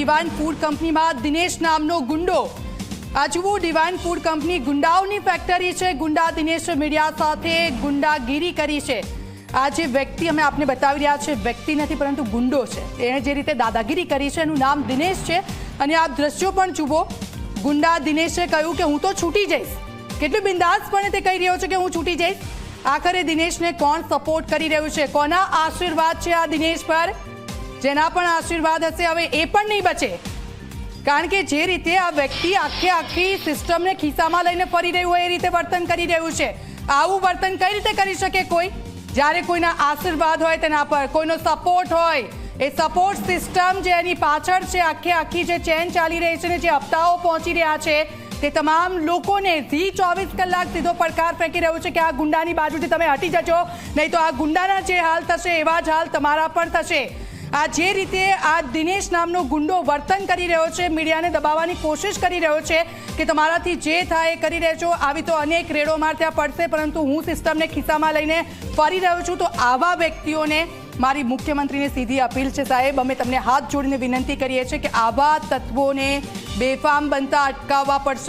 Divine food કંપનીમાં દિનેશ નામનો ગુંડો। આ જુઓ, ડિવાઇન ફૂડ કંપની ગુંડાઓની ફેક્ટરી છે। ગુંડા દિનેશ મીડિયા સાથે ગુંડાગીરી કરી છે। આ જે વ્યક્તિ અમે આપને બતાવી રહ્યા છે, વ્યક્તિ નથી પરંતુ ગુંડો છે। એણે જે રીતે દાદાગીરી કરી છે એનું નામ દિનેશ છે। અને આપ દ્રશ્યો પણ જુઓ, ગુંડા દિનેશે કહ્યું કે હું તો છૂટી જઈશ। કેટલું બિંદાસપણે તે કહી રહ્યો છે કે હું છૂટી જઈશ। આખરે દિનેશને કોણ સપોર્ટ કરી રહ્યું છે, કોના આશીર્વાદ છે આ દિનેશ પર? જેના પણ આશીર્વાદ હશે હવે એ પણ નહીં બચે, કારણ કે જે રીતે આ વ્યક્તિ આખી સિસ્ટમને ખિસ્સામાં લઈને ફરી રહ્યું હોય એ રીતે વર્તન કરી રહ્યું છે। આવું વર્તન કઈ રીતે કરી શકે કોઈ, જ્યારે કોઈના આશીર્વાદ હોય તેના પર, કોઈનો સપોર્ટ હોય? એ સપોર્ટ સિસ્ટમ જે એની પાછળ છે, આખી જે ચેન ચાલી રહી છે ને જે હપ્તાઓ પહોંચી રહ્યા છે, તે તમામ લોકોને ઝી 24 કલાક સીધો પડકાર ફેંકી રહ્યું છે કે આ ગુંડાની બાજુથી તમે હટી જજો, નહીં તો આ ગુંડાના જે હાલ થશે એવા જ હાલ તમારા પણ થશે। આ જે રીતે આ દિનેશ નામનો ગુંડો વર્તન કરી રહ્યો છે, મીડિયાને દબાવવાની કોશિશ કરી રહ્યો છે કે તમારાથી જે થાય એ કરી રહેજો, આવી તો અનેક રેડો માર ત્યાં પડશે, પરંતુ હું સિસ્ટમને ખિસ્સામાં લઈને ફરી રહ્યો છું। તો આવા વ્યક્તિઓને મારી મુખ્યમંત્રીને સીધી અપીલ છે, સાહેબ અમે તમને હાથ જોડીને વિનંતી કરીએ છીએ કે આવા તત્વોને બેફામ બનતા અટકાવવા પડશે।